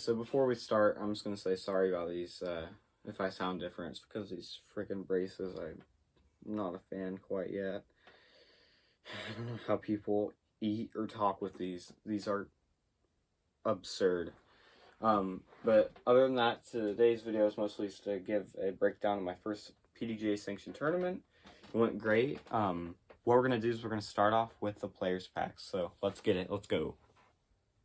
so before we start, I'm just gonna say sorry about these, if I sound different. It's because these freaking braces, I'm not a fan quite yet. I don't know how people eat or talk with these. These are absurd. But other than that, today's video is mostly just to give a breakdown of my first PDGA sanctioned tournament. It went great. What we're gonna do is we're gonna start off with the players pack. So let's get it. Let's go.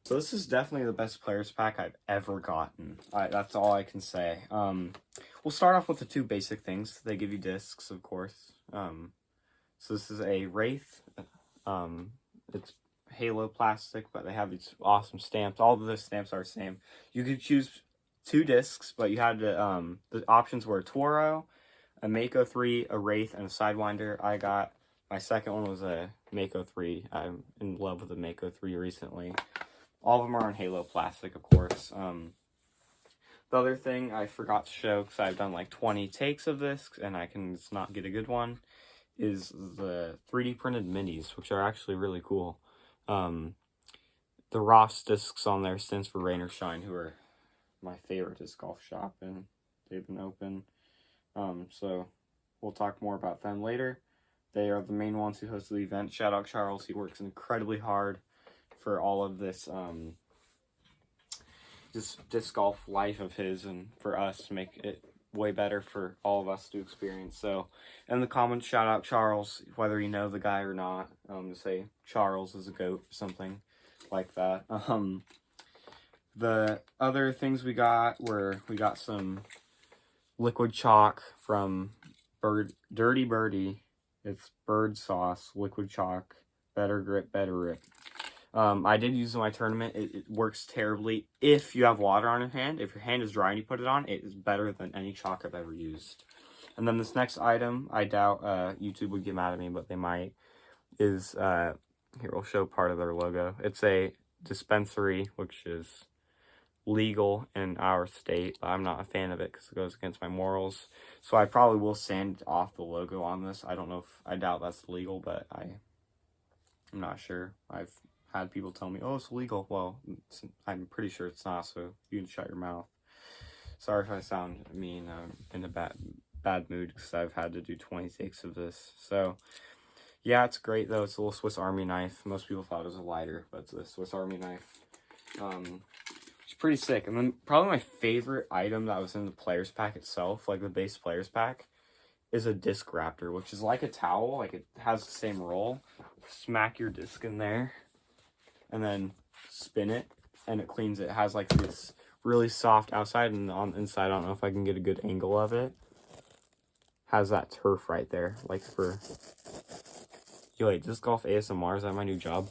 So this is definitely the best players pack I've ever gotten. That's all I can say. We'll start off with the two basic things. They give you discs, of course. So this is a Wraith. It's Halo plastic, but they have these awesome stamps. All of the stamps are the same. You could choose two discs, but you had to, the options were a Toro, a Mako 3, a Wraith, and a Sidewinder. I got, my second one was a Mako 3. I'm in love with the Mako 3 recently. All of them are on Halo plastic, of course. The other thing I forgot to show, because I've done like 20 takes of this, and I can just not get a good one, is the 3D printed minis, which are actually really cool. The Ross discs on there stands for Rain or Shine, who are my favorite disc golf shop, and they've been open. So we'll talk more about them later. They are the main ones who host the event. Shoutout Charles. He works incredibly hard for all of this just disc golf life of his, and for us to make it way better for all of us to experience. So in the comments, shout out Charles, whether you know the guy or not. To say Charles is a goat, something like that. The other things we got were, we got some liquid chalk from Dirty Birdie. It's bird sauce, liquid chalk, better grip, better rip. I did use it in my tournament. It works terribly if you have water on your hand. If your hand is dry and you put it on, it is better than any chalk I've ever used. And then this next item, I doubt YouTube would get mad at me, but they might, is, here, we'll show part of their logo. It's a dispensary, which is legal in our state, but I'm not a fan of it because it goes against my morals. So I probably will sand off the logo on this. I don't know if, I doubt that's legal, but I'm not sure. I've had people tell me, oh, it's legal. Well, I'm pretty sure it's not, so you can shut your mouth. Sorry if I sound mean. I'm in a bad mood because I've had to do 20 takes of this. So yeah, it's great though. It's a little Swiss Army knife. Most people thought it was a lighter, but it's a Swiss Army knife. It's pretty sick. And then probably my favorite item that was in the players pack itself, like the base players pack, is a disc raptor, which is like a towel. Like, it has the same roll. Smack your disc in there and then spin it, and it cleans it. It has like this really soft outside, and on the inside, I don't know if I can get a good angle of it, has that turf right there, like for, yo, wait, disc golf ASMR, is that my new job?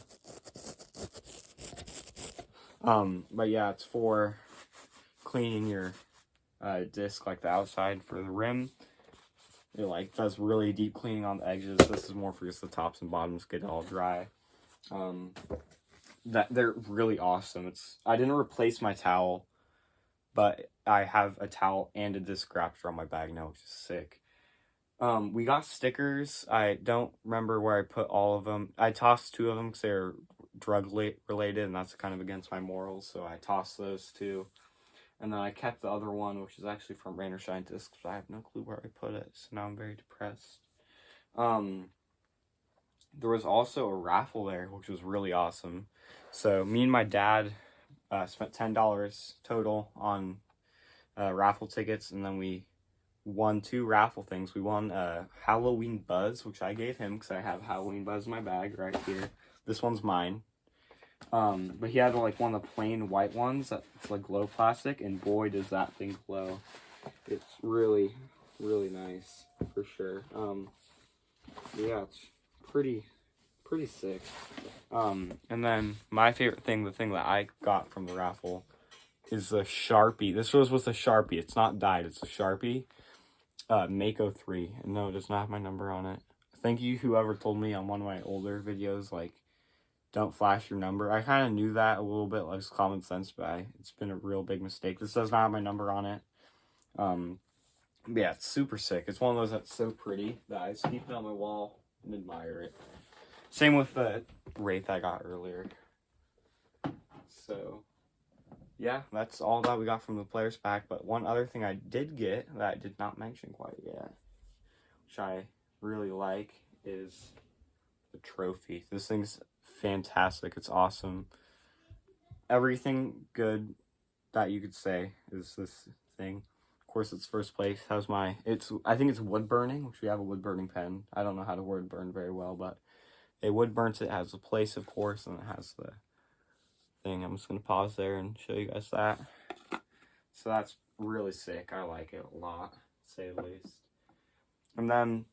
But yeah, it's for cleaning your disc, like the outside for the rim. It like does really deep cleaning on the edges. This is more for just the tops and bottoms, get it all dry. That they're really awesome. I didn't replace my towel, but I have a towel and a disc raptor on my bag now, which is sick. We got stickers. I don't remember where I put all of them. I tossed two of them because they're drug related, and that's kind of against my morals, so I tossed those two. And then I kept the other one, which is actually from Rain or Shine Discs, but I have no clue where I put it, so now I'm very depressed. There was also a raffle there, which was really awesome. So me and my dad spent $10 total on raffle tickets, and then we won two raffle things. We won Halloween Buzz, which I gave him because I have Halloween Buzz in my bag right here. This one's mine. But he had like one of the plain white ones that's like glow plastic, and boy does that thing glow. It's really, really nice for sure. Yeah, it's pretty sick. And then my favorite thing, the thing that I got from the raffle, is the Sharpie. This was with a Sharpie. It's not dyed, it's a Sharpie. Mako 3. And no, it does not have my number on it. Thank you, whoever told me on one of my older videos, like, don't flash your number. I kind of knew that a little bit, like, it's common sense, but it's been a real big mistake. This does not have my number on it. Yeah, it's super sick. It's one of those that's so pretty that I just keep it on my wall and admire it. Same with the Wraith I got earlier. So, yeah, that's all that we got from the players pack. But one other thing I did get that I did not mention quite yet, which I really like, is the trophy. This thing's fantastic. It's awesome. Everything good that you could say is this thing. Of course, it's first place. How's my? I think it's wood burning, which we have a wood burning pen. I don't know how to wood burn very well, but it wood burns. It has a place, of course, and it has the thing. I'm just gonna pause there and show you guys that. So that's really sick. I like it a lot, to say the least. And then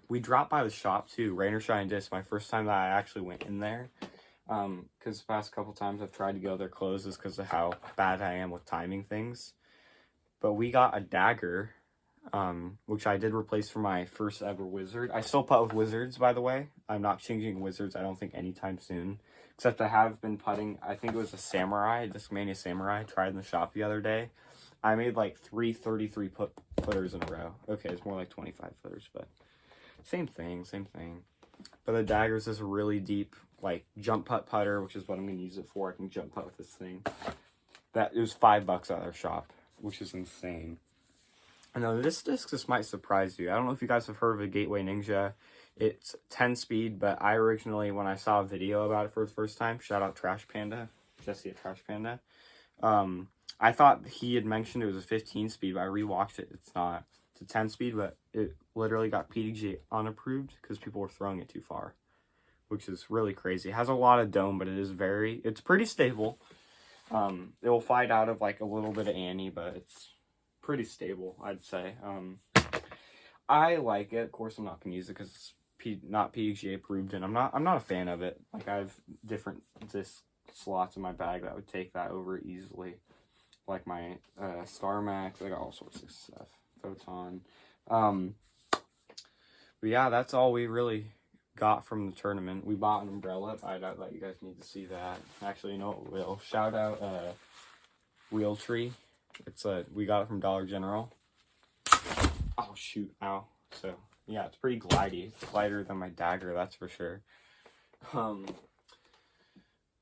we dropped by the shop too, Rain or Shine Disc. My first time that I actually went in there. Because the past couple times I've tried to go there closes because of how bad I am with timing things. But we got a dagger, which I did replace for my first ever wizard. I still putt with wizards, by the way. I'm not changing wizards, I don't think, anytime soon. Except I have been putting, I think it was a Samurai, Discmania Samurai, I tried in the shop the other day. I made like 333 footers in a row. Okay, it's more like 25 footers, but same thing. But the dagger's is a really deep, like, jump putter, which is what I'm going to use it for. I can jump putt with this thing. It was $5 at our shop, which is insane. I know this disc just might surprise you. I don't know if you guys have heard of a Gateway Ninja. It's 10 speed, but I originally, when I saw a video about it for the first time, shout out Trash Panda, Jesse at Trash Panda, I thought he had mentioned it was a 15 speed, but I rewatched it. It's not. It's a 10 speed, but it literally got PDGA unapproved because people were throwing it too far, which is really crazy. It has a lot of dome, but it's pretty stable. It will fight out of like a little bit of Annie, but it's pretty stable, I'd say. I like it. Of course, I'm not gonna use it because it's not PDGA approved, and I'm not a fan of it. Like, I have different disc slots in my bag that would take that over easily, like my Star Max. I got all sorts of stuff. Photon. But yeah, that's all we really got from the tournament. We bought an umbrella. I doubt that you guys need to see that. Actually, you know what we will. Shout out Realtree. We got it from Dollar General. Oh shoot, ow. So yeah, it's pretty glidey. It's lighter than my dagger, that's for sure. But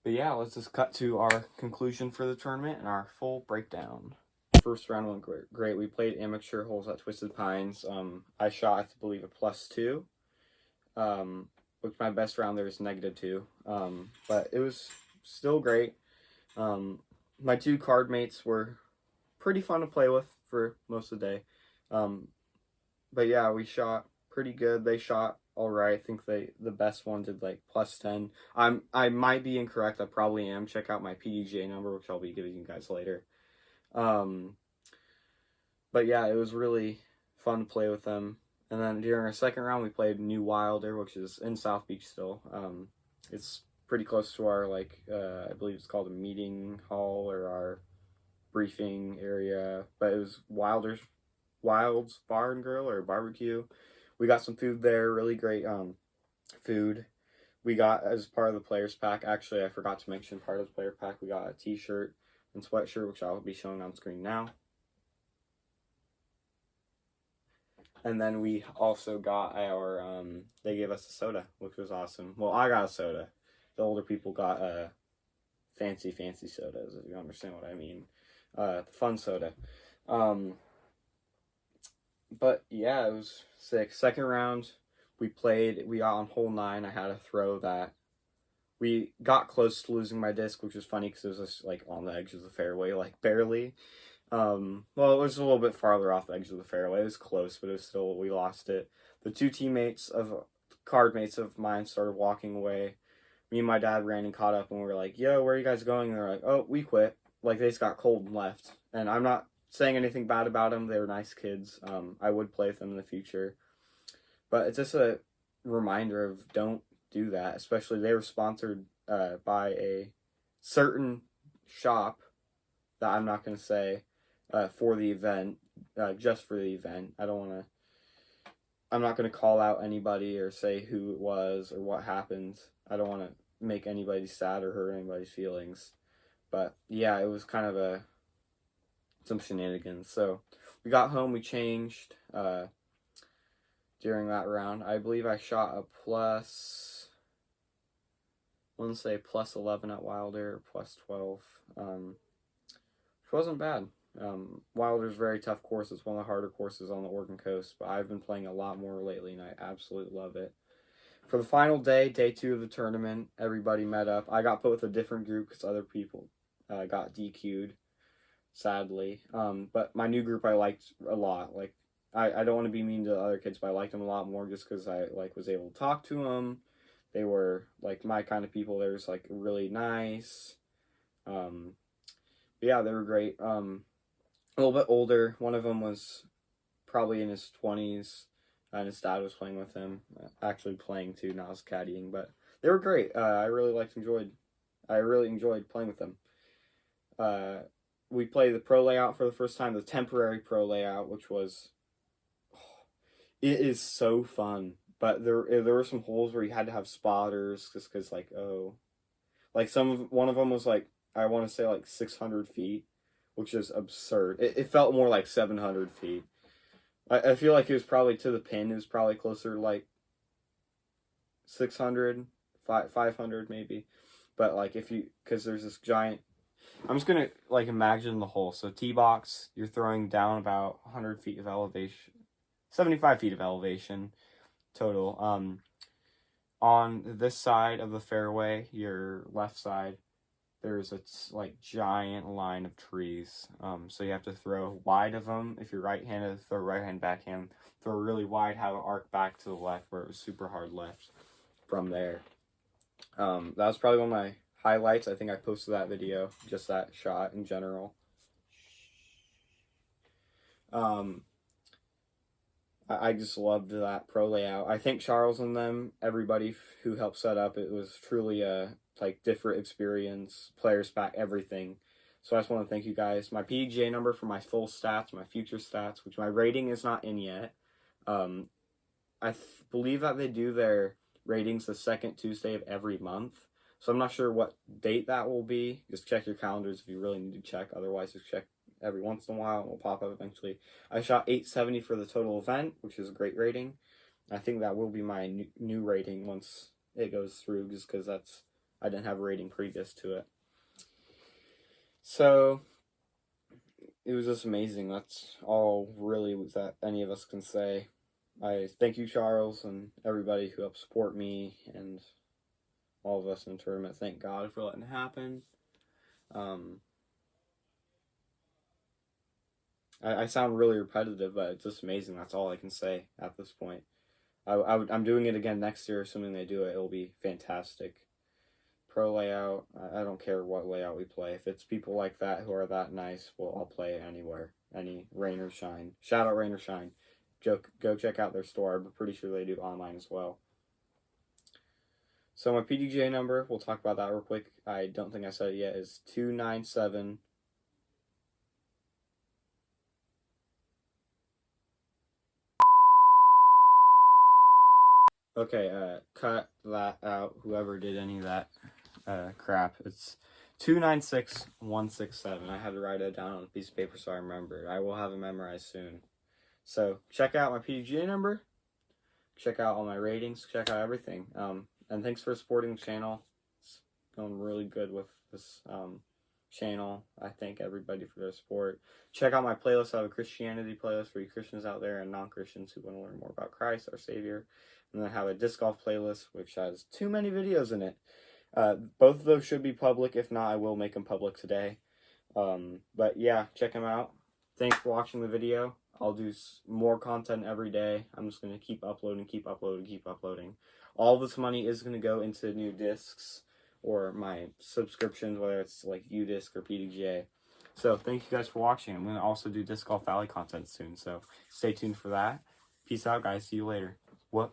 yeah, let's just cut to our conclusion for the tournament and our full breakdown. First round went great. We played amateur holes at Twisted Pines. I shot, I believe, a +2. Which my best round there was -2. But it was still great. My two card mates were pretty fun to play with for most of the day. But yeah, we shot pretty good. They shot all right. I think the best one did like +10. I might be incorrect. I probably am. Check out my PDGA number, which I'll be giving you guys later. But yeah, it was really fun to play with them. And then during our second round, we played New Wilder, which is in South Beach still. It's pretty close to our, I believe it's called a meeting hall or our briefing area. But it was Wild's Bar and Grill or barbecue. We got some food there, really great food. We got, as part of the players pack, actually I forgot to mention part of the player pack, we got a t-shirt and sweatshirt, which I'll be showing on screen now. And then we also got they gave us a soda, which was awesome. Well, I got a soda. The older people got fancy sodas, if you understand what I mean. Fun soda. But yeah, it was sick. Second round, we got on hole 9. I had a throw that we got close to losing my disc, which was funny because it was just like on the edge of the fairway, like barely. Well, it was a little bit farther off the edge of the fairway. It was close, but it was still, we lost it. The two card mates of mine started walking away. Me and my dad ran and caught up, and we were like, yo, where are you guys going? And they're like, oh, we quit. Like, they just got cold and left. And I'm not saying anything bad about them. They were nice kids. I would play with them in the future. But it's just a reminder of don't do that. Especially they were sponsored by a certain shop that I'm not going to say for the event, just for the event. I'm not going to call out anybody or say who it was or what happened. I don't want to make anybody sad or hurt anybody's feelings. But yeah, it was kind of some shenanigans. So we got home, we changed during that round. I believe I shot a +11 at Wilder, +12. wasn't bad. Wilder's a very tough course. It's one of the harder courses on the Oregon coast, but I've been playing a lot more lately, and I absolutely love it. For the final day, day 2 of the tournament, everybody met up. I got put with a different group because other people got DQ'd, sadly. But my new group I liked a lot. Like, I don't want to be mean to the other kids, but I liked them a lot more just because I was able to talk to them. They were like my kind of people. They were just like really nice. But yeah, they were great. A little bit older. One of them was probably in his 20s. And his dad was playing with him, actually playing too, not as caddying, but they were great. I really enjoyed playing with them. We played the pro layout for the first time, the temporary pro layout, which was, it is so fun. But there were some holes where you had to have spotters, just because one of them was like, I want to say like 600 feet, which is absurd. It felt more like 700 feet. I feel like it was probably to the pin. It was probably closer to like 600, 500 maybe. But like because there's this giant, I'm just going to like imagine the hole. So T-box, you're throwing down about 100 feet of elevation, 75 feet of elevation total. On this side of the fairway, your left side, there's a like giant line of trees. So you have to throw wide of them. If you're right-handed, throw right-hand, backhand. Throw really wide, have an arc back to the left where it was super hard left from there. That was probably one of my highlights. I think I posted that video, just that shot in general. I just loved that pro layout. I think Charles and them, everybody who helped set up, it was truly a different experience, players back, everything. So I just want to thank you guys. My PDGA number for my full stats, my future stats, which my rating is not in yet. I believe that they do their ratings the second Tuesday of every month. So I'm not sure what date that will be. Just check your calendars if you really need to check. Otherwise, just check every once in a while. It will pop up eventually. I shot 870 for the total event, which is a great rating. I think that will be my new rating once it goes through, just because I didn't have a rating previous to it. So it was just amazing. That's all really that any of us can say. I thank you, Charles, and everybody who helped support me, and all of us in the tournament. Thank God for letting it happen. I sound really repetitive, but it's just amazing. That's all I can say at this point. I'm doing it again next year, assuming they do it. It'll be fantastic. Pro layout, I don't care what layout we play. If it's people like that who are that nice, well, I'll play it anywhere. Any rain or shine. Shoutout Rain or Shine. Go check out their store. I'm pretty sure they do online as well. So my PDGA number, we'll talk about that real quick. I don't think I said it yet, is 297. Okay, cut that out. Whoever did any of that crap. It's 296167. I had to write it down on a piece of paper so I remember. I will have it memorized soon. So check out my PDGA number. Check out all my ratings. Check out everything. And thanks for supporting the channel. It's going really good with this channel. I thank everybody for their support. Check out my playlist. I have a Christianity playlist for you Christians out there and non-Christians who want to learn more about Christ, our Savior. And then I have a disc golf playlist, which has too many videos in it. Both of those should be public. If not, I will make them public today. But yeah, check them out. Thanks for watching the video. I'll do more content every day. I'm just going to keep uploading. All this money is going to go into new discs or my subscriptions, whether it's like UDisc or PDGA. So thank you guys for watching. I'm going to also do Disc Golf Valley content soon, so stay tuned for that. Peace out, guys. See you later. What?